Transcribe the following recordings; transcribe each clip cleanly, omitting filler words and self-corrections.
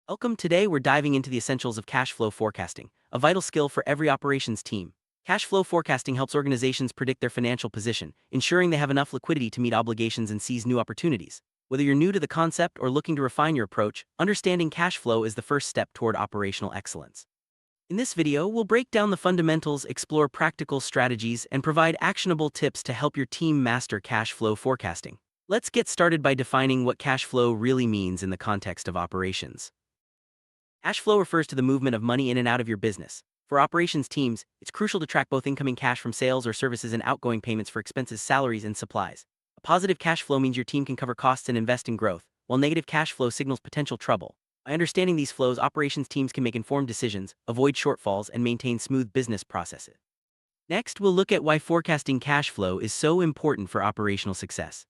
Welcome. Today we're diving into the essentials of cash flow forecasting, a vital skill for every operations team. Cash flow forecasting helps organizations predict their financial position, ensuring they have enough liquidity to meet obligations and seize new opportunities. Whether you're new to the concept or looking to refine your approach, understanding cash flow is the first step toward operational excellence. In this video, we'll break down the fundamentals, explore practical strategies, and provide actionable tips to help your team master cash flow forecasting. Let's get started by defining what cash flow really means in the context of operations. Cash flow refers to the movement of money in and out of your business. For operations teams, it's crucial to track both incoming cash from sales or services and outgoing payments for expenses, salaries, and supplies. A positive cash flow means your team can cover costs and invest in growth, while negative cash flow signals potential trouble. By understanding these flows, operations teams can make informed decisions, avoid shortfalls, and maintain smooth business processes. Next, we'll look at why forecasting cash flow is so important for operational success.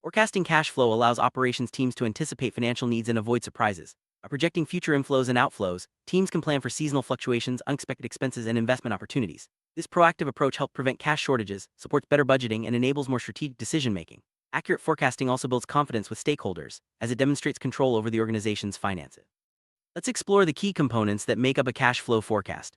Forecasting cash flow allows operations teams to anticipate financial needs and avoid surprises. By projecting future inflows and outflows, teams can plan for seasonal fluctuations, unexpected expenses, and investment opportunities. This proactive approach helps prevent cash shortages, supports better budgeting, and enables more strategic decision-making. Accurate forecasting also builds confidence with stakeholders, as it demonstrates control over the organization's finances. Let's explore the key components that make up a cash flow forecast.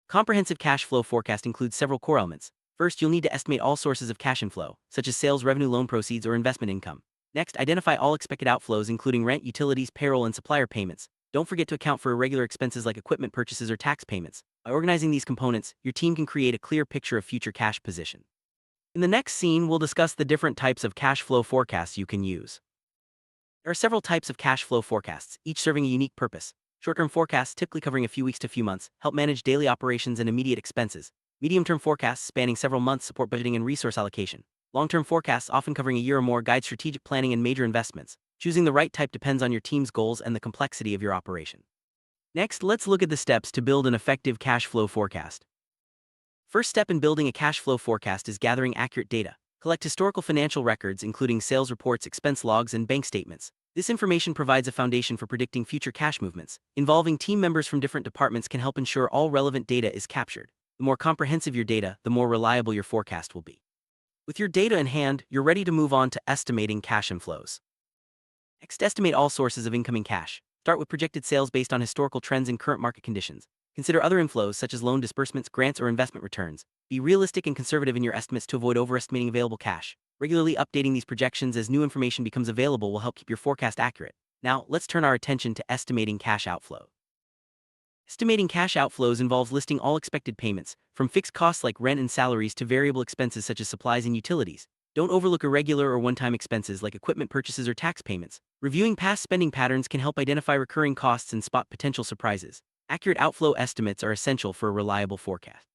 Comprehensive cash flow forecast includes several core elements. First, you'll need to estimate all sources of cash inflow, such as sales, revenue, loan proceeds, or investment income. Next, identify all expected outflows, including rent, utilities, payroll, and supplier payments. Don't forget to account for irregular expenses like equipment purchases or tax payments. By organizing these components, your team can create a clear picture of future cash position. In the next scene, we'll discuss the different types of cash flow forecasts you can use. There are several types of cash flow forecasts, each serving a unique purpose. Short-term forecasts, typically covering a few weeks to few months, help manage daily operations and immediate expenses. Medium-term forecasts, spanning several months, support budgeting and resource allocation. Long-term forecasts, often covering a year or more, guide strategic planning and major investments. Choosing the right type depends on your team's goals and the complexity of your operation. Next, let's look at the steps to build an effective cash flow forecast. First step in building a cash flow forecast is gathering accurate data. Collect historical financial records, including sales reports, expense logs, and bank statements. This information provides a foundation for predicting future cash movements. Involving team members from different departments can help ensure all relevant data is captured. The more comprehensive your data, the more reliable your forecast will be. With your data in hand, you're ready to move on to estimating cash inflows. Next, estimate all sources of incoming cash. Start with projected sales based on historical trends and current market conditions. Consider other inflows such as loan disbursements, grants, or investment returns. Be realistic and conservative in your estimates to avoid overestimating available cash. Regularly updating these projections as new information becomes available will help keep your forecast accurate. Now, let's turn our attention to estimating cash outflow. Estimating cash outflows involves listing all expected payments, from fixed costs like rent and salaries to variable expenses such as supplies and utilities. Don't overlook irregular or one-time expenses like equipment purchases or tax payments. Reviewing past spending patterns can help identify recurring costs and spot potential surprises. Accurate outflow estimates are essential for a reliable forecast.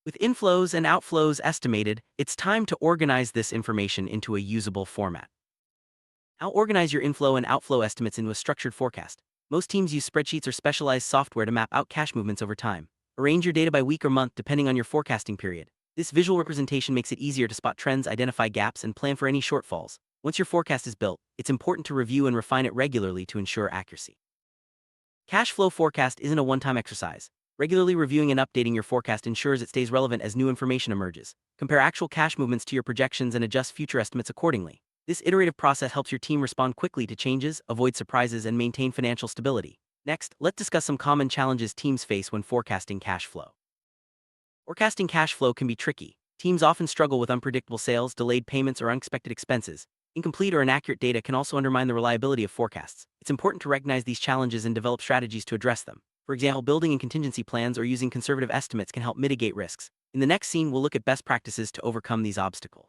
With inflows and outflows estimated, it's time to organize this information into a usable format. Now, organize your inflow and outflow estimates into a structured forecast. Most teams use spreadsheets or specialized software to map out cash movements over time. Arrange your data by week or month depending on your forecasting period. This visual representation makes it easier to spot trends, identify gaps, and plan for any shortfalls. Once your forecast is built, it's important to review and refine it regularly to ensure accuracy. Cash flow forecast isn't a one-time exercise. Regularly reviewing and updating your forecast ensures it stays relevant as new information emerges. Compare actual cash movements to your projections and adjust future estimates accordingly. This iterative process helps your team respond quickly to changes, avoid surprises, and maintain financial stability. Next, let's discuss some common challenges teams face when forecasting cash flow. Forecasting cash flow can be tricky. Teams often struggle with unpredictable sales, delayed payments, or unexpected expenses. Incomplete or inaccurate data can also undermine the reliability of forecasts. It's important to recognize these challenges and develop strategies to address them. For example, building in contingency plans or using conservative estimates can help mitigate risks. In the next scene, we'll look at best practices to overcome these obstacles.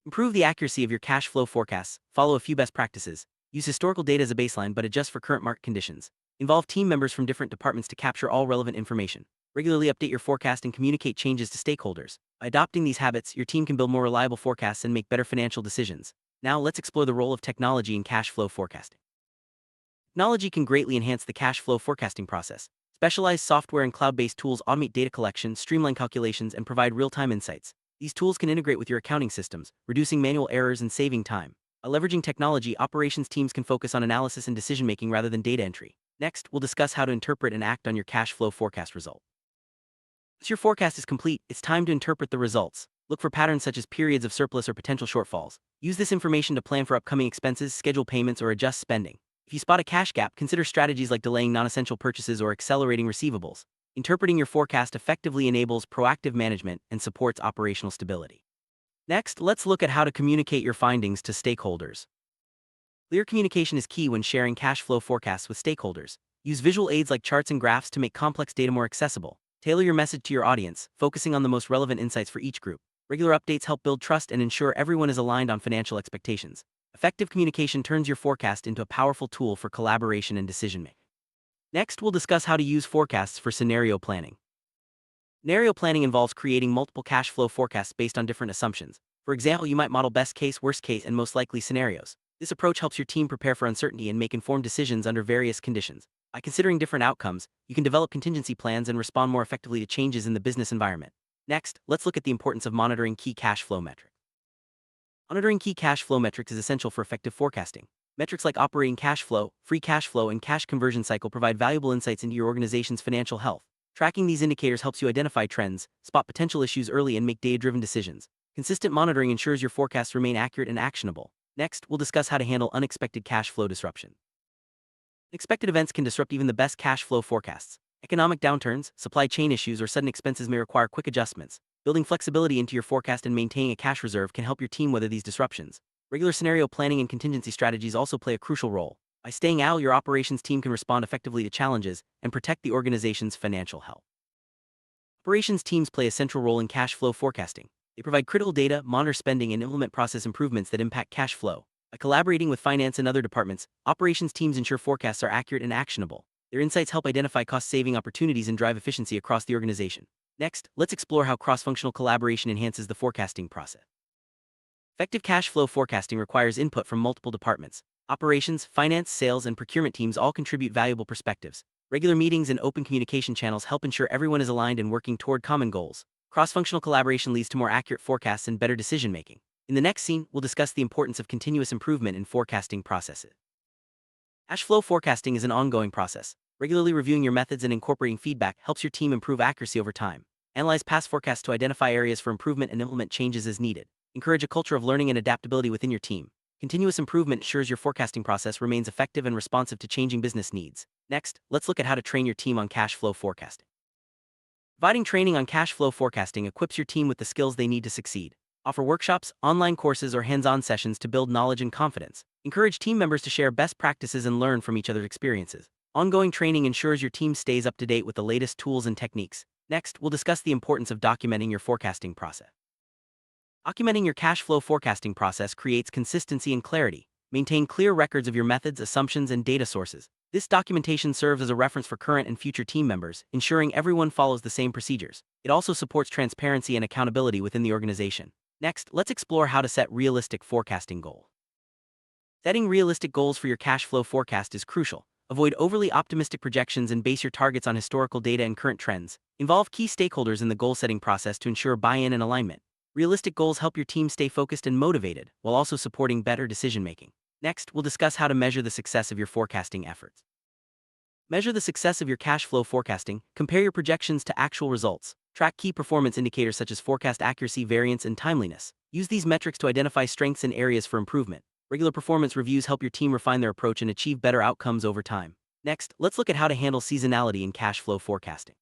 Improve the accuracy of your cash flow forecasts. Follow a few best practices. Use historical data as a baseline but adjust for current market conditions. Involve team members from different departments to capture all relevant information. Regularly update your forecast and communicate changes to stakeholders. By adopting these habits, your team can build more reliable forecasts and make better financial decisions. Now, let's explore the role of technology in cash flow forecasting. Technology can greatly enhance the cash flow forecasting process. Specialized software and cloud-based tools automate data collection, streamline calculations, and provide real-time insights. These tools can integrate with your accounting systems, reducing manual errors and saving time. By leveraging technology, operations teams can focus on analysis and decision-making rather than data entry. Next, we'll discuss how to interpret and act on your cash flow forecast result. Once your forecast is complete, it's time to interpret the results. Look for patterns such as periods of surplus or potential shortfalls. Use this information to plan for upcoming expenses, schedule payments, or adjust spending. If you spot a cash gap, consider strategies like delaying non-essential purchases or accelerating receivables. Interpreting your forecast effectively enables proactive management and supports operational stability. Next, let's look at how to communicate your findings to stakeholders. Clear communication is key when sharing cash flow forecasts with stakeholders. Use visual aids like charts and graphs to make complex data more accessible. Tailor your message to your audience, focusing on the most relevant insights for each group. Regular updates help build trust and ensure everyone is aligned on financial expectations. Effective communication turns your forecast into a powerful tool for collaboration and decision-making. Next, we'll discuss how to use forecasts for scenario planning. Scenario planning involves creating multiple cash flow forecasts based on different assumptions. For example, you might model best case, worst case, and most likely scenarios. This approach helps your team prepare for uncertainty and make informed decisions under various conditions. By considering different outcomes, you can develop contingency plans and respond more effectively to changes in the business environment. Next, let's look at the importance of monitoring key cash flow metrics. Monitoring key cash flow metrics is essential for effective forecasting. Metrics like operating cash flow, free cash flow, and cash conversion cycle provide valuable insights into your organization's financial health. Tracking these indicators helps you identify trends, spot potential issues early, and make data-driven decisions. Consistent monitoring ensures your forecasts remain accurate and actionable. Next, we'll discuss how to handle unexpected cash flow disruption. Unexpected events can disrupt even the best cash flow forecasts. Economic downturns, supply chain issues, or sudden expenses may require quick adjustments. Building flexibility into your forecast and maintaining a cash reserve can help your team weather these disruptions. Regular scenario planning and contingency strategies also play a crucial role. By staying agile, your operations team can respond effectively to challenges and protect the organization's financial health. Operations teams play a central role in cash flow forecasting. They provide critical data, monitor spending, and implement process improvements that impact cash flow. By collaborating with finance and other departments, operations teams ensure forecasts are accurate and actionable. Their insights help identify cost-saving opportunities and drive efficiency across the organization. Next, let's explore how cross-functional collaboration enhances the forecasting process. Effective cash flow forecasting requires input from multiple departments. Operations, finance, sales, and procurement teams all contribute valuable perspectives. Regular meetings and open communication channels help ensure everyone is aligned and working toward common goals. Cross-functional collaboration leads to more accurate forecasts and better decision-making. In the next scene, we'll discuss the importance of continuous improvement in forecasting processes. Cash flow forecasting is an ongoing process. Regularly reviewing your methods and incorporating feedback helps your team improve accuracy over time. Analyze past forecasts to identify areas for improvement and implement changes as needed. Encourage a culture of learning and adaptability within your team. Continuous improvement ensures your forecasting process remains effective and responsive to changing business needs. Next, let's look at how to train your team on cash flow forecasting. Providing training on cash flow forecasting equips your team with the skills they need to succeed. Offer workshops, online courses, or hands-on sessions to build knowledge and confidence. Encourage team members to share best practices and learn from each other's experiences. Ongoing training ensures your team stays up to date with the latest tools and techniques. Next, we'll discuss the importance of documenting your forecasting process. Documenting your cash flow forecasting process creates consistency and clarity. Maintain clear records of your methods, assumptions, and data sources. This documentation serves as a reference for current and future team members, ensuring everyone follows the same procedures. It also supports transparency and accountability within the organization. Next, let's explore how to set realistic forecasting goals. Setting realistic goals for your cash flow forecast is crucial. Avoid overly optimistic projections and base your targets on historical data and current trends. Involve key stakeholders in the goal-setting process to ensure buy-in and alignment. Realistic goals help your team stay focused and motivated, while also supporting better decision-making. Next, we'll discuss how to measure the success of your forecasting efforts. Measure the success of your cash flow forecasting. Compare your projections to actual results. Track key performance indicators such as forecast accuracy, variance, and timeliness. Use these metrics to identify strengths and areas for improvement. Regular performance reviews help your team refine their approach and achieve better outcomes over time. Next, let's look at how to handle seasonality in cash flow forecasting.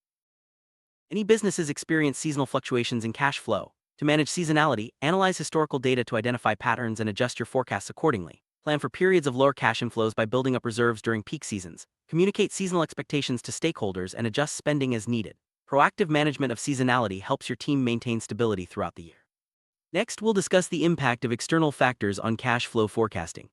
Many businesses experience seasonal fluctuations in cash flow. To manage seasonality, analyze historical data to identify patterns and adjust your forecasts accordingly. Plan for periods of lower cash inflows by building up reserves during peak seasons. Communicate seasonal expectations to stakeholders and adjust spending as needed. Proactive management of seasonality helps your team maintain stability throughout the year. Next, we'll discuss the impact of external factors on cash flow forecasting.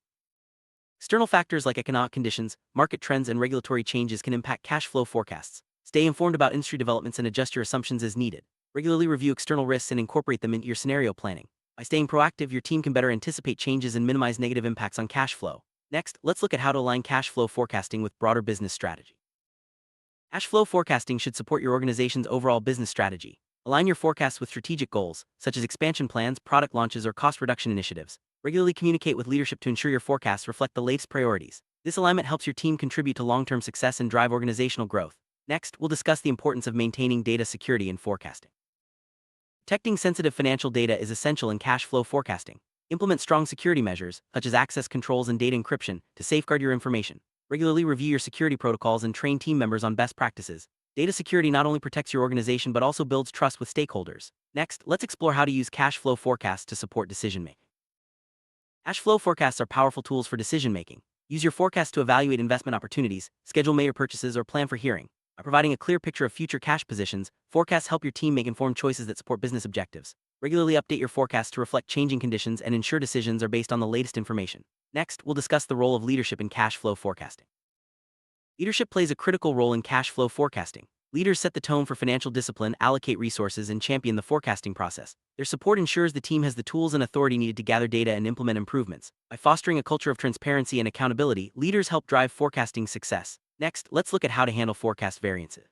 External factors like economic conditions, market trends, and regulatory changes can impact cash flow forecasts. Stay informed about industry developments and adjust your assumptions as needed. Regularly review external risks and incorporate them into your scenario planning. By staying proactive, your team can better anticipate changes and minimize negative impacts on cash flow. Next, let's look at how to align cash flow forecasting with broader business strategy. Cash flow forecasting should support your organization's overall business strategy. Align your forecasts with strategic goals, such as expansion plans, product launches, or cost reduction initiatives. Regularly communicate with leadership to ensure your forecasts reflect the latest priorities. This alignment helps your team contribute to long-term success and drive organizational growth. Next, we'll discuss the importance of maintaining data security in forecasting. Protecting sensitive financial data is essential in cash flow forecasting. Implement strong security measures, such as access controls and data encryption, to safeguard your information. Regularly review your security protocols and train team members on best practices. Data security not only protects your organization but also builds trust with stakeholders. Next, let's explore how to use cash flow forecasts to support decision making. Cash flow forecasts are powerful tools for decision making. Use your forecast to evaluate investment opportunities, schedule major purchases, or plan for hearing. By providing a clear picture of future cash positions, forecasts help your team make informed choices that support business objectives. Regularly update your forecast to reflect changing conditions and ensure decisions are based on the latest information. Next, we'll discuss the role of leadership in cash flow forecasting. Leadership plays a critical role in cash flow forecasting. Leaders set the tone for financial discipline, allocate resources, and champion the forecasting process. Their support ensures the team has the tools and authority needed to gather data and implement improvements. By fostering a culture of transparency and accountability, leaders help drive forecasting success. Next, let's look at how to handle forecast variances.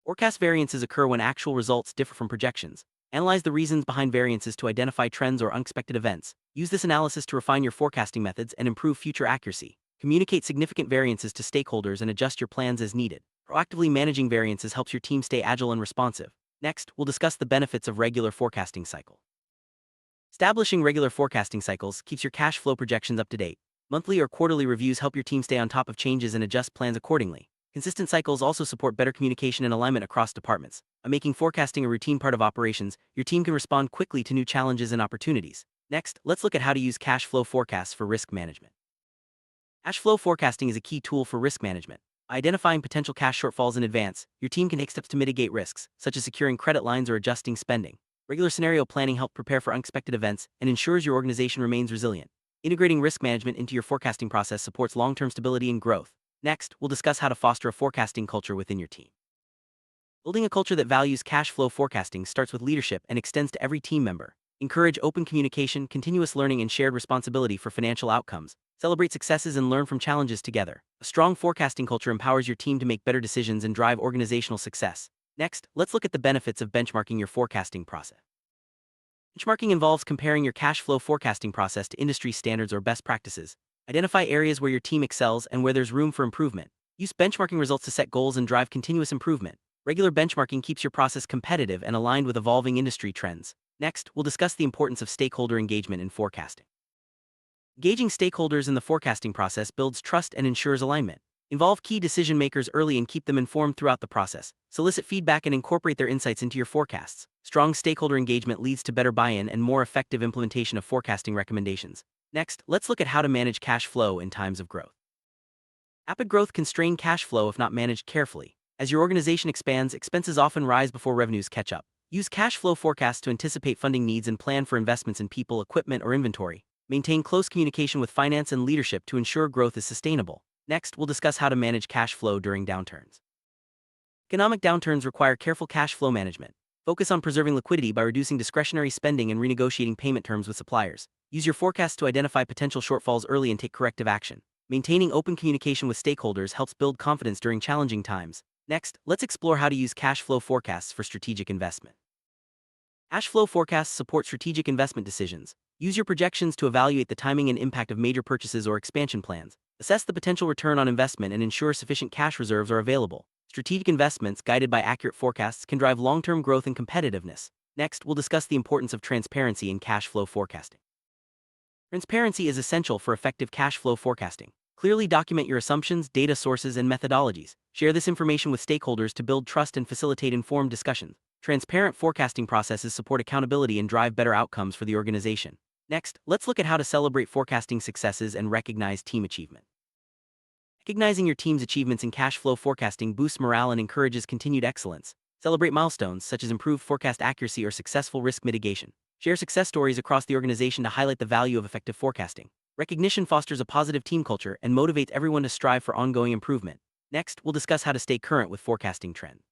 Forecast variances occur when actual results differ from projections. Analyze the reasons behind variances to identify trends or unexpected events. Use this analysis to refine your forecasting methods and improve future accuracy. Communicate significant variances to stakeholders and adjust your plans as needed. Proactively managing variances helps your team stay agile and responsive. Next, we'll discuss the benefits of regular forecasting cycle. Establishing regular forecasting cycles keeps your cash flow projections up to date. Monthly or quarterly reviews help your team stay on top of changes and adjust plans accordingly. Consistent cycles also support better communication and alignment across departments. By making forecasting a routine part of operations, your team can respond quickly to new challenges and opportunities. Next, let's look at how to use cash flow forecasts for risk management. Cash flow forecasting is a key tool for risk management. By identifying potential cash shortfalls in advance, your team can take steps to mitigate risks, such as securing credit lines or adjusting spending. Regular scenario planning helps prepare for unexpected events and ensures your organization remains resilient. Integrating risk management into your forecasting process supports long-term stability and growth. Next, we'll discuss how to foster a forecasting culture within your team. Building a culture that values cash flow forecasting starts with leadership and extends to every team member. Encourage open communication, continuous learning, and shared responsibility for financial outcomes. Celebrate successes and learn from challenges together. A strong forecasting culture empowers your team to make better decisions and drive organizational success. Next, let's look at the benefits of benchmarking your forecasting process. Benchmarking involves comparing your cash flow forecasting process to industry standards or best practices. Identify areas where your team excels and where there's room for improvement. Use benchmarking results to set goals and drive continuous improvement. Regular benchmarking keeps your process competitive and aligned with evolving industry trends. Next, we'll discuss the importance of stakeholder engagement in forecasting. Engaging stakeholders in the forecasting process builds trust and ensures alignment. Involve key decision makers early and keep them informed throughout the process. Solicit feedback and incorporate their insights into your forecasts. Strong stakeholder engagement leads to better buy-in and more effective implementation of forecasting recommendations. Next, let's look at how to manage cash flow in times of growth. Rapid growth can strain cash flow if not managed carefully. As your organization expands, expenses often rise before revenues catch up. Use cash flow forecasts to anticipate funding needs and plan for investments in people, equipment, or inventory. Maintain close communication with finance and leadership to ensure growth is sustainable. Next, we'll discuss how to manage cash flow during downturns. Economic downturns require careful cash flow management. Focus on preserving liquidity by reducing discretionary spending and renegotiating payment terms with suppliers. Use your forecast to identify potential shortfalls early and take corrective action. Maintaining open communication with stakeholders helps build confidence during challenging times. Next, let's explore how to use cash flow forecasts for strategic investment. Cash flow forecasts support strategic investment decisions. Use your projections to evaluate the timing and impact of major purchases or expansion plans. Assess the potential return on investment and ensure sufficient cash reserves are available. Strategic investments guided by accurate forecasts can drive long-term growth and competitiveness. Next, we'll discuss the importance of transparency in cash flow forecasting. Transparency is essential for effective cash flow forecasting. Clearly document your assumptions, data sources, and methodologies. Share this information with stakeholders to build trust and facilitate informed discussions. Transparent forecasting processes support accountability and drive better outcomes for the organization. Next, let's look at how to celebrate forecasting successes and recognize team achievement. Recognizing your team's achievements in cash flow forecasting boosts morale and encourages continued excellence. Celebrate milestones such as improved forecast accuracy or successful risk mitigation. Share success stories across the organization to highlight the value of effective forecasting. Recognition fosters a positive team culture and motivates everyone to strive for ongoing improvement. Next, we'll discuss how to stay current with forecasting trends.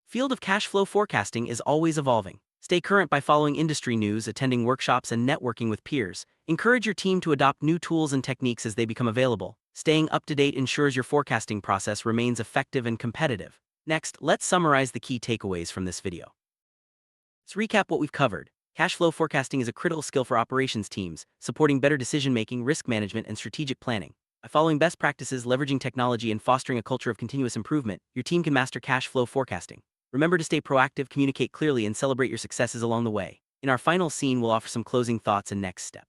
The field of cash flow forecasting is always evolving. Stay current by following industry news, attending workshops, and networking with peers. Encourage your team to adopt new tools and techniques as they become available. Staying up to date ensures your forecasting process remains effective and competitive. Next, let's summarize the key takeaways from this video. Let's recap what we've covered. Cash flow forecasting is a critical skill for operations teams, supporting better decision-making, risk management, and strategic planning. By following best practices, leveraging technology, and fostering a culture of continuous improvement, your team can master cash flow forecasting. Remember to stay proactive, communicate clearly, and celebrate your successes along the way. In our final scene, we'll offer some closing thoughts and next steps.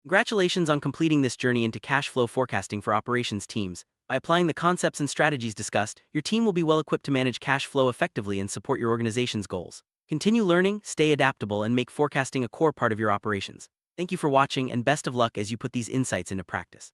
Congratulations on completing this journey into cash flow forecasting for operations teams. By applying the concepts and strategies discussed, your team will be well equipped to manage cash flow effectively and support your organization's goals. Continue learning, stay adaptable, and make forecasting a core part of your operations. Thank you for watching, and best of luck as you put these insights into practice.